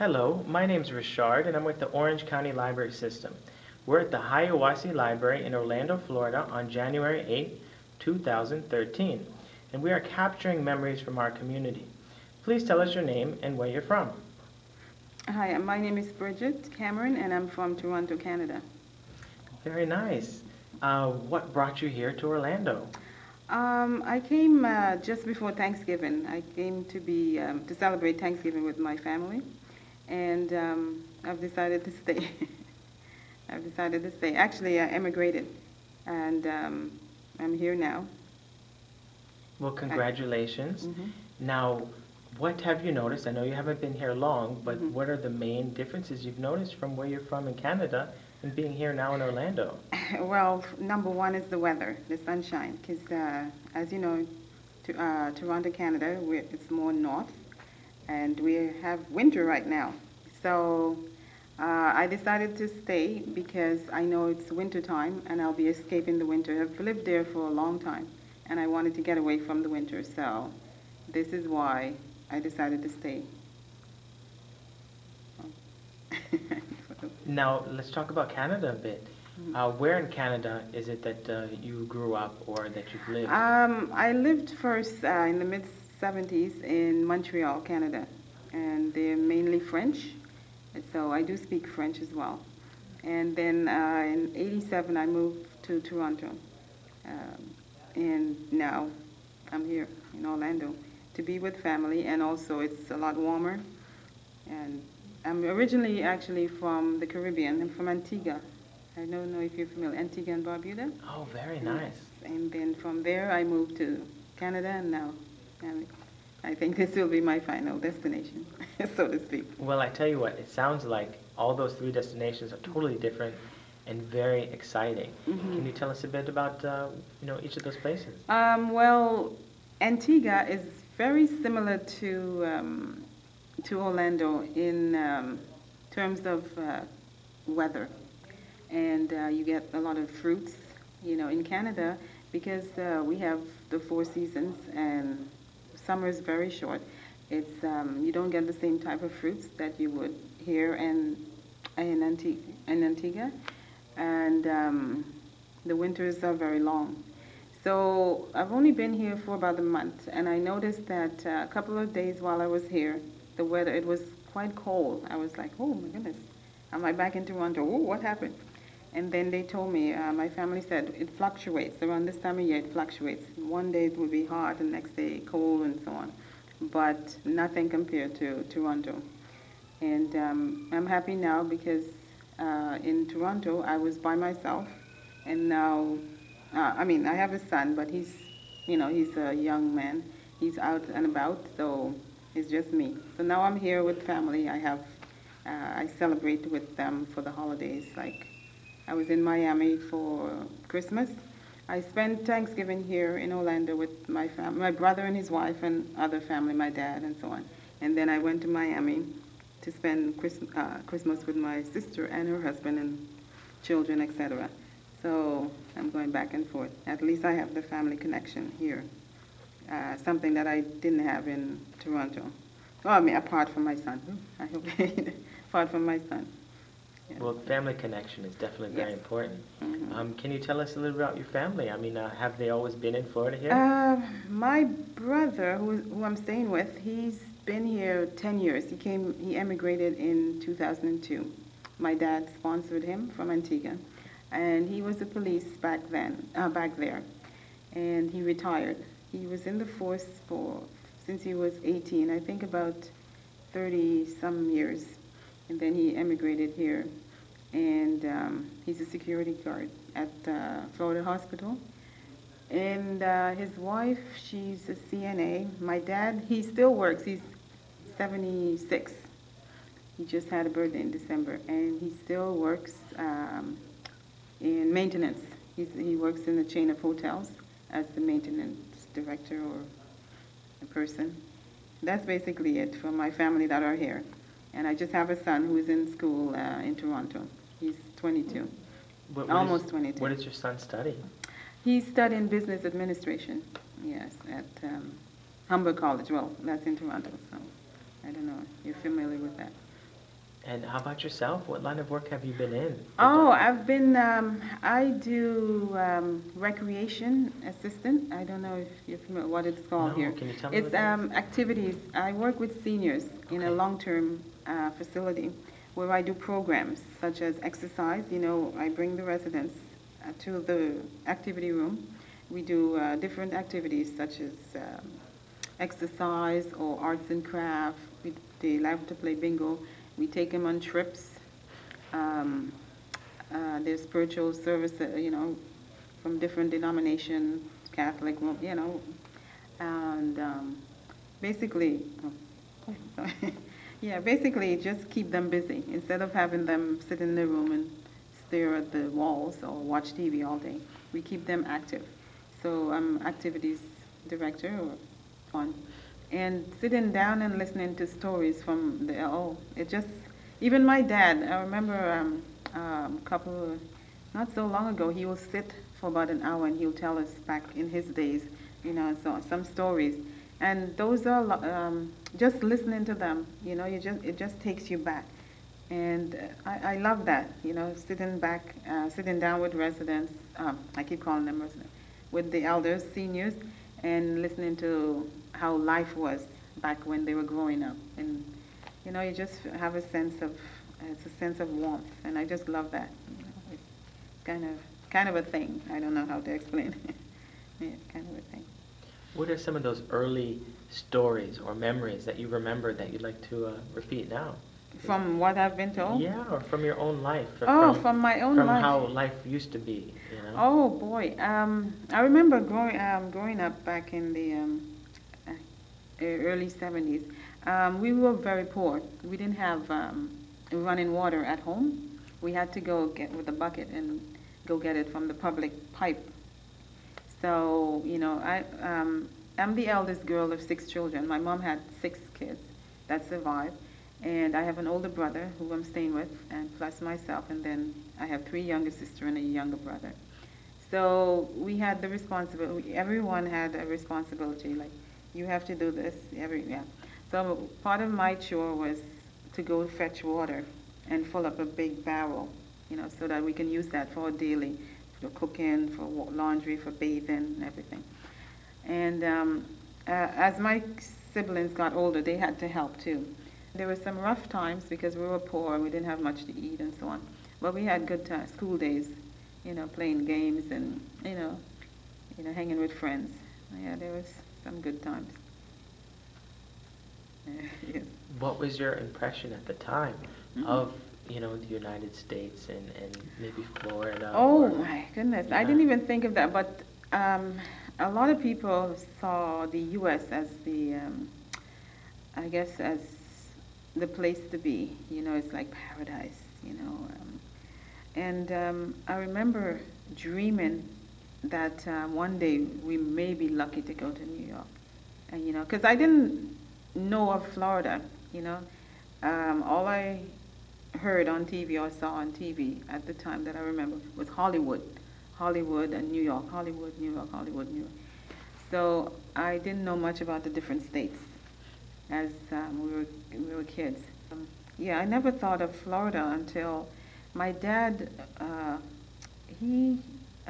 Hello, my name's Richard and I'm with the Orange County Library System. We're at the Hiawassee Library in Orlando, Florida on January 8, 2013, and we are capturing memories from our community. Please tell us your name and where you're from. Hi, my name is Bridgette Cameron, and I'm from Toronto, Canada. Very nice. What brought you here to Orlando? I came just before Thanksgiving. I came to celebrate Thanksgiving with my family, and I've decided to stay. I've decided to stay. Actually, I emigrated, and I'm here now. Well, congratulations. Mhm. Now, what have you noticed? I know you haven't been here long, but Mhm. what are the main differences you've noticed from where you're from in Canada and being here now in Orlando? Well, number one is the weather, the sunshine, because as you know, Toronto, Canada, it's more north, and we have winter right now. So I decided to stay because I know it's winter time and I'll be escaping the winter. I've lived there for a long time and I wanted to get away from the winter. So this is why I decided to stay. Now, let's talk about Canada a bit. Mhm. Where in Canada is it that you grew up or that you've lived? I lived first in the mid 70s in Montreal, Canada, and they're mainly French, and so I do speak French as well. And then in '87, I moved to Toronto, and now I'm here in Orlando to be with family, and also it's a lot warmer. And I'm originally actually from the Caribbean. I'm from Antigua. I don't know if you're familiar, Antigua and Barbuda. Oh, very Yes. nice. And then from there, I moved to Canada, and now and I think this will be my final destination, so to speak. Well, I tell you what, it sounds like all those three destinations are totally different and very exciting. Can you tell us a bit about each of those places? Well, Antigua is very similar to Orlando in terms of weather, and you get a lot of fruits. You know, in Canada, because we have the four seasons, and summer is very short. It's you don't get the same type of fruits that you would here in Antigua, and the winters are very long. So I've only been here for about a month, and I noticed that a couple of days while I was here, the weather, it was quite cold. I was like, oh my goodness, am I back in Toronto? Oh, what happened? And then they told me, my family said it fluctuates. Around this time of year, it fluctuates. One day it will be hot, the next day cold, and so on. But nothing compared to Toronto. And I'm happy now because in Toronto I was by myself, and now, I mean, I have a son, but he's a young man. He's out and about, so it's just me. So now I'm here with family. I celebrate with them for the holidays. Like I was in Miami for Christmas. I spent Thanksgiving here in Orlando with my brother and his wife and other family, my dad and so on. And then I went to Miami to spend Christmas with my sister and her husband and children, etc. So I'm going back and forth. At least I have the family connection here, something that I didn't have in Toronto. Well, I mean, apart from my son. I hope apart from my son. Yeah. Well, family connection is definitely very Yes. important. Mhm. Can you tell us a little about your family? I mean, have they always been in Florida here? My brother, who I'm staying with, he's been here 10 years. He emigrated in 2002. My dad sponsored him from Antigua, and he was the police back there, and he retired. He was in the force since he was 18, I think about 30 some years, and then he emigrated here, and he's a security guard at Florida Hospital. And his wife, she's a CNA. My dad, he still works. He's 76. He just had a birthday in December, and he still works in maintenance. He works in a chain of hotels as the maintenance director or a person. That's basically it for my family that are here. And I just have a son who is in school in Toronto. He's 22, almost 22. What does your son study? He's studying business administration, yes, at Humber College. Well, that's in Toronto, so I don't know if you're familiar with that. And how about yourself? What line of work have you been in? Oh, I do recreation assistant. I don't know if you're familiar what it's called No, here. can you tell me It's what that is? activities. I work with seniors in a Okay. long-term facility where I do programs such as exercise. I bring the residents to the activity room. We do different activities such as exercise or arts and craft. They like to play bingo. We take them on trips. Um, there's spiritual service, from different denominations, Catholic, and basically, yeah, basically just keep them busy instead of having them sit in their room and stare at the walls or watch TV all day. We keep them active. So I'm activities director or fun. And sitting down and listening to stories from the LO, it just, even my dad, I remember not so long ago, he will sit for about an hour and he'll tell us back in his days, so some stories. And those are, just listening to them, it just takes you back. And I love that, sitting down with residents, I keep calling them residents, with the elders, seniors, and listening to how life was back when they were growing up. And, you just have it's a sense of warmth, and I just love that. It's kind of a thing. I don't know how to explain it. Yeah, kind of a thing. What are some of those early stories or memories that you remember that you'd like to repeat now? From what I've been told? Yeah, or from your own life. Or Oh, from my own from life. how life used to be, Oh boy, I remember growing up back in the early 70s. We were very poor. We didn't have running water at home. We had to go get with a bucket and go get it from the public pipe. So, I'm the eldest girl of 6 children. My mom had 6 kids that survived. And I have an older brother who I'm staying with, and plus myself, and then I have 3 younger sisters and a younger brother. So we had the responsibility, everyone had a responsibility, like, you have to do this, yeah. So part of my chore was to go fetch water and fill up a big barrel, so that we can use that for daily, for cooking, for laundry, for bathing, and everything. And as my siblings got older, they had to help too. There were some rough times because we were poor and we didn't have much to eat and so on. But we had good school days, playing games and, hanging with friends. Yeah, there was some good times. Yes. What was your impression at the time of, the United States and maybe Florida? Oh or, my goodness, yeah. I didn't even think of that. But a lot of people saw the U.S. as I guess, as the place to be. It's like paradise. I remember dreaming that one day we may be lucky to go to New York. And, because I didn't know of Florida, all I heard on TV or saw on TV at the time that I remember was Hollywood. Hollywood and New York, Hollywood, New York, Hollywood, New York. So I didn't know much about the different states as we were kids. Yeah, I never thought of Florida until my dad, I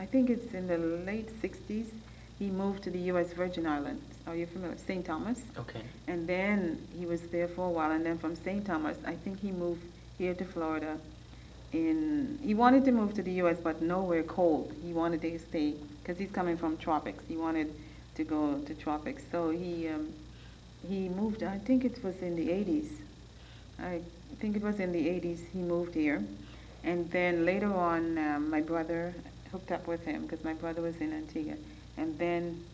think it's in the late 60s, he moved to the U.S. Virgin Islands. Are you familiar? St. Thomas. Okay. And then he was there for a while, and then from St. Thomas, I think he moved here to Florida. He wanted to move to the U.S., but nowhere cold. He wanted to stay, because he's coming from tropics. He wanted to go to tropics. So he moved, I think it was in the 80s. I think it was in the 80s he moved here. And then later on, my brother hooked up with him, because my brother was in Antigua. And then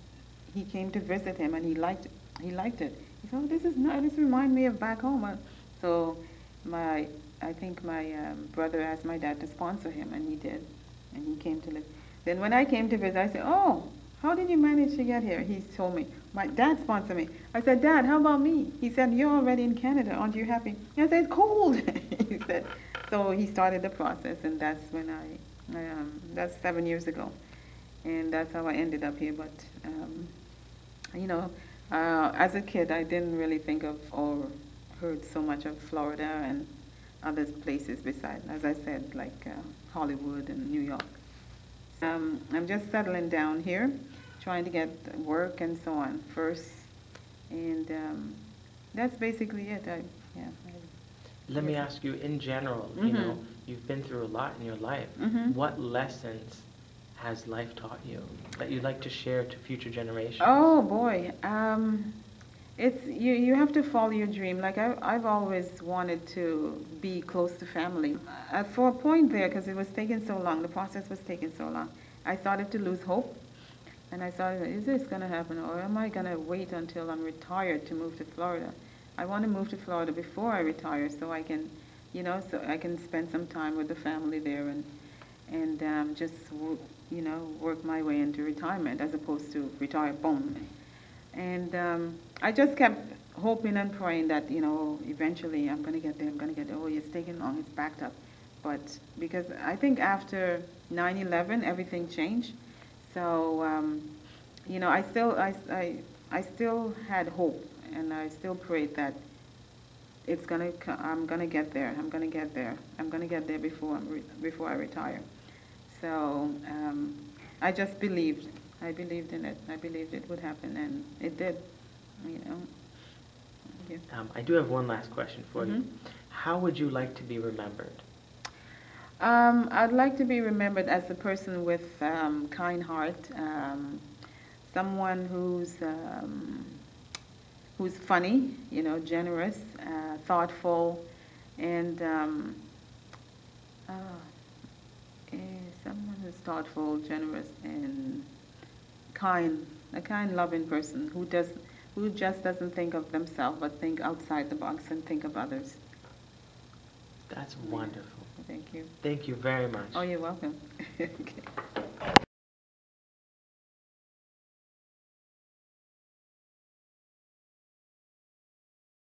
he came to visit him, and he liked it. He said, oh, this is nice. This reminds me of back home. So I think my brother asked my dad to sponsor him, and he did. And he came to live. Then when I came to visit, I said, oh, how did you manage to get here? He told me, my dad sponsored me. I said, Dad, how about me? He said, you're already in Canada. Aren't you happy? I said, cold. He said, so he started the process, and that's when that's 7 years ago. And that's how I ended up here. But, as a kid, I didn't really think of or heard so much of Florida and other places beside, as I said, like Hollywood and New York. I'm just settling down here, trying to get work and so on first, and that's basically it. Yeah. Let me ask you, in general, you know, you've been through a lot in your life. What lessons has life taught you that you'd like to share to future generations? Oh boy, it's you have to follow your dream. Like I've always wanted to be close to family. For a point there, because it was taking so long, the process was taking so long, I started to lose hope. And I thought, is this going to happen, or am I going to wait until I'm retired to move to Florida? I want to move to Florida before I retire, so I can, you know, so I can spend some time with the family there and just, you know, work my way into retirement as opposed to retire, boom. And I just kept hoping and praying that, you know, eventually I'm going to get there, I'm going to get there. Oh, it's taking long, it's backed up. But because I think after 9/11, everything changed. So, you know, I still had hope, and I still prayed that I'm gonna get there. I'm gonna get there. I'm gonna get there before I retire. So, I just believed. I believed in it. I believed it would happen, and it did. You know. Yeah. I do have one last question for you. How would you like to be remembered? I'd like to be remembered as a person with kind heart, someone who's funny, you know, generous, thoughtful, and someone who's thoughtful, generous, and kind, a kind, loving person who just doesn't think of themselves but think outside the box and think of others. That's wonderful. Thank you. Thank you very much. Oh, you're welcome. Okay.